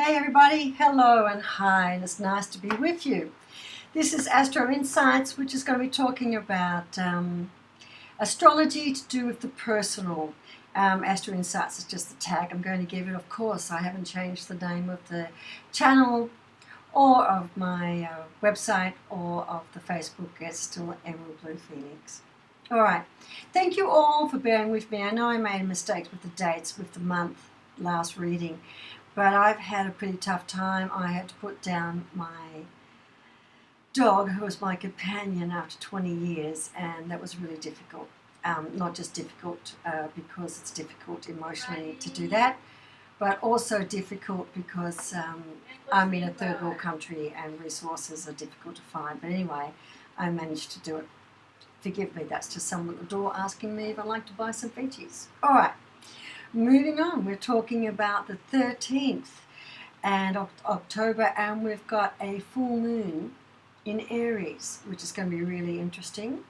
Hey everybody, hello and hi, and it's nice to be with you. This is Astro Insights, which is going to be talking about astrology to do with the personal. Astro Insights is just the tag I'm going to give it. Of course, I haven't changed the name of the channel or of my website or of the Facebook. It's still Emerald Blue Phoenix. All right, thank you all for bearing with me. I know I made mistakes with the dates, with the month last reading, but I've had a pretty tough time. I had to put down my dog, who was my companion after 20 years, and that was really difficult. Not just difficult because it's difficult emotionally to do that, but also difficult because I'm in a third world country and resources are difficult to find. But anyway, I managed to do it. Forgive me, that's just someone at the door asking me if I'd like to buy some veggies. All right. Moving on, we're talking about the 13th and October, and we've got a full moon in Aries, which is going to be really interesting.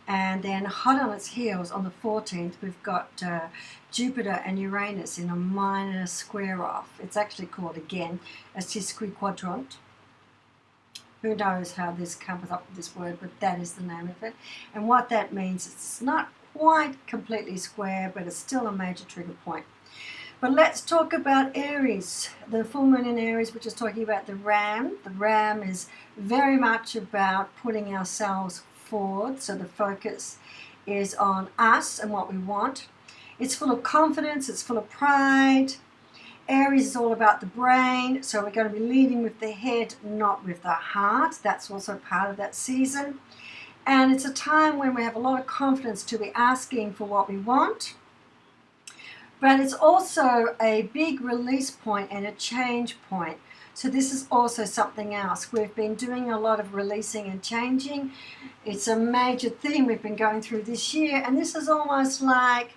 And then hot on its heels on the 14th, we've got Jupiter and Uranus in a minor square off. It's actually called, again, a sesquiquadrant. Who knows how this comes up with this word, but that is the name of it. And what that means, it's not quite completely square, but it's still a major trigger point. But let's talk about Aries, the full moon in Aries, which is talking about the ram. The ram is very much about putting ourselves forward, so the focus is on us and what we want. It's full of confidence, it's full of pride. Aries is all about the brain, so we're going to be leading with the head, not with the heart. That's also part of that season. And it's a time when we have a lot of confidence to be asking for what we want. But it's also a big release point and a change point. So this is also something else. We've been doing a lot of releasing and changing. It's a major theme we've been going through this year. And this is almost like,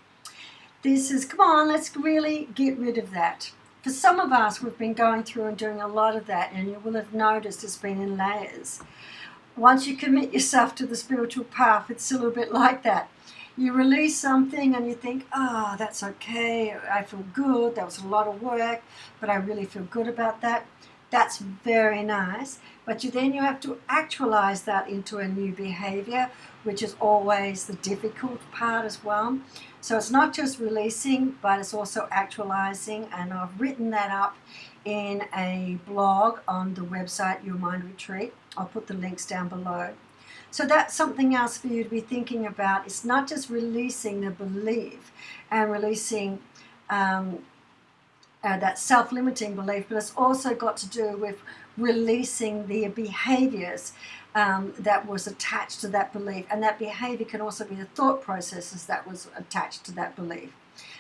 come on, let's really get rid of that. For some of us, we've been going through and doing a lot of that. And you will have noticed it's been in layers. Once you commit yourself to the spiritual path, it's a little bit like that. You release something and you think, oh, that's okay, I feel good, that was a lot of work, but I really feel good about that. That's very nice. But then you have to actualize that into a new behavior, which is always the difficult part as well. So it's not just releasing, but it's also actualizing. And I've written that up in a blog on the website, Your Mind Retreat. I'll put the links down below. So that's something else for you to be thinking about. It's not just releasing the belief and releasing that self-limiting belief, but it's also got to do with releasing the behaviors that was attached to that belief. And that behavior can also be the thought processes that was attached to that belief.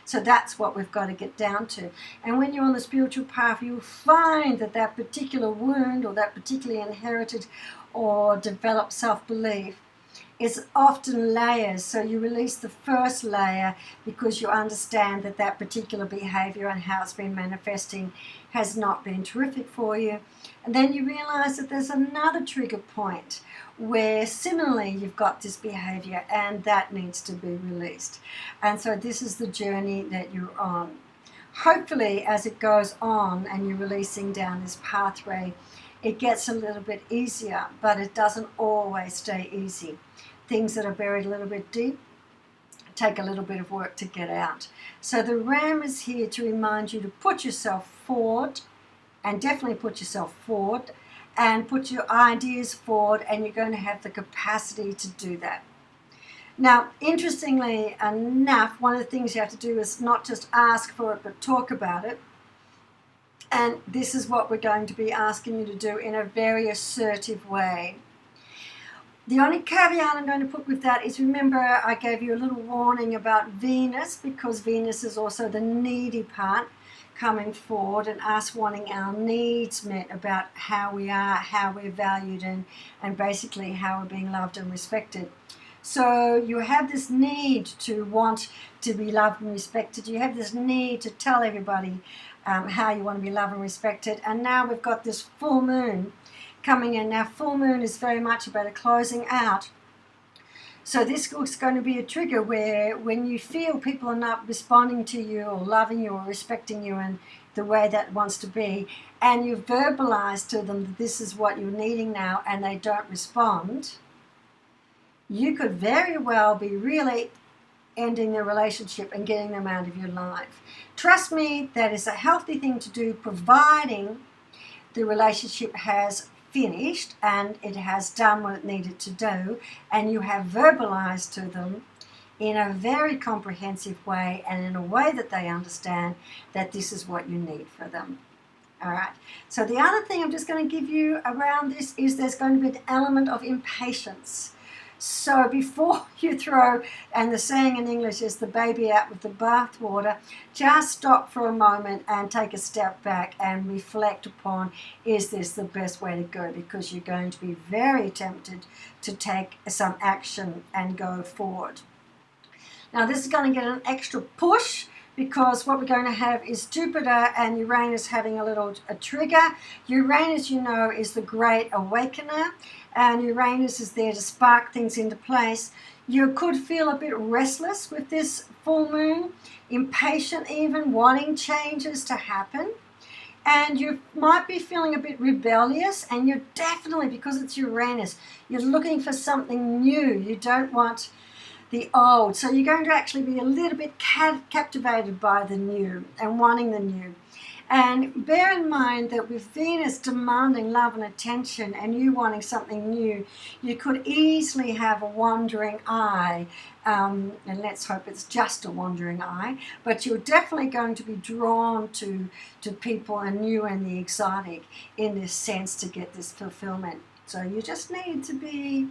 So that's what we've got to get down to. And when you're on the spiritual path, you'll find that that particular wound or that particularly inherited or developed self-belief is often layers. So you release the first layer because you understand that that particular behavior and how it's been manifesting has not been terrific for you. And then you realize that there's another trigger point where similarly you've got this behavior and that needs to be released. And so this is the journey that you're on. Hopefully as it goes on and you're releasing down this pathway, it gets a little bit easier, but it doesn't always stay easy. Things that are buried a little bit deep take a little bit of work to get out. So the ram is here to remind you to put yourself forward, and definitely put yourself forward, and put your ideas forward, and you're going to have the capacity to do that. Now, interestingly enough, one of the things you have to do is not just ask for it, but talk about it. And this is what we're going to be asking you to do in a very assertive way. The only caveat I'm going to put with that is, remember I gave you a little warning about Venus, because Venus is also the needy part coming forward and us wanting our needs met about how we are, how we're valued, and basically how we're being loved and respected. So you have this need to want to be loved and respected. You have this need to tell everybody how you want to be loved and respected. And now we've got this full moon coming in. Now, full moon is very much about a closing out. So this is going to be a trigger where when you feel people are not responding to you or loving you or respecting you the way that wants to be, and you verbalize to them that this is what you're needing now, and they don't respond, you could very well be really ending the relationship and getting them out of your life. Trust me, that is a healthy thing to do, providing the relationship has finished and it has done what it needed to do, and you have verbalized to them in a very comprehensive way and in a way that they understand that this is what you need for them. All right. So the other thing I'm just going to give you around this is there's going to be an element of impatience. So before you throw, and the saying in English is the baby out with the bathwater, just stop for a moment and take a step back and reflect upon, is this the best way to go? Because you're going to be very tempted to take some action and go forward. Now this is going to get an extra push because what we're going to have is Jupiter and Uranus having a trigger. Uranus, you know, is the great awakener, and Uranus is there to spark things into place. You could feel a bit restless with this full moon, impatient even, wanting changes to happen. And you might be feeling a bit rebellious, and you're definitely, because it's Uranus, you're looking for something new. You don't want the old. So you're going to actually be a little bit captivated by the new and wanting the new. And bear in mind that with Venus demanding love and attention and you wanting something new, you could easily have a wandering eye. And let's hope it's just a wandering eye. But you're definitely going to be drawn to people and new and the exotic in this sense to get this fulfillment. So you just need to be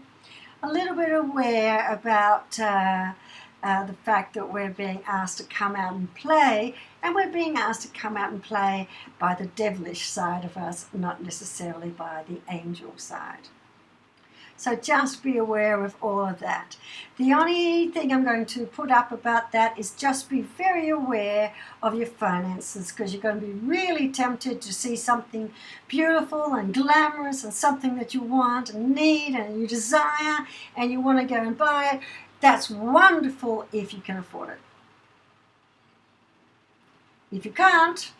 a little bit aware about the fact that we're being asked to come out and play, and we're being asked to come out and play by the devilish side of us, not necessarily by the angel side. So just be aware of all of that. The only thing I'm going to put up about that is just be very aware of your finances, because you're going to be really tempted to see something beautiful and glamorous and something that you want and need and you desire and you want to go and buy it. That's wonderful if you can afford it. If you can't,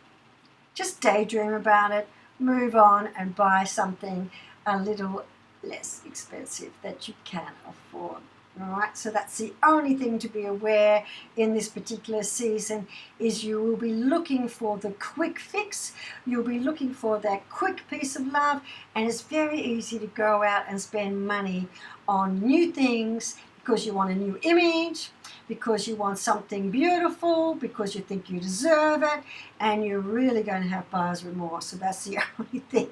just daydream about it, move on and buy something a little less expensive that you can afford. All right, so that's the only thing to be aware in this particular season, is you will be looking for the quick fix. You'll be looking for that quick piece of love, and it's very easy to go out and spend money on new things because you want a new image, because you want something beautiful, because you think you deserve it, and you're really going to have buyer's remorse. So that's the only thing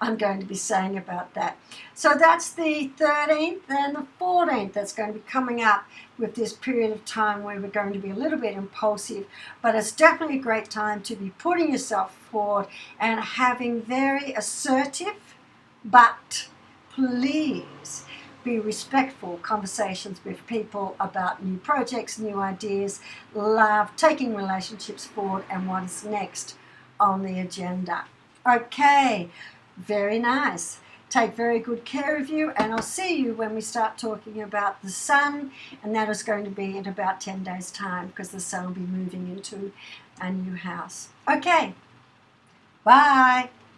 I'm going to be saying about that. So that's the 13th and the 14th that's going to be coming up with this period of time where we're going to be a little bit impulsive, but it's definitely a great time to be putting yourself forward and having very assertive, but please be respectful conversations with people about new projects, new ideas, love, taking relationships forward, and what is next on the agenda. Okay, very nice. Take very good care of you, and I'll see you when we start talking about the sun, and that is going to be in about 10 days' time, because the sun will be moving into a new house. Okay, bye.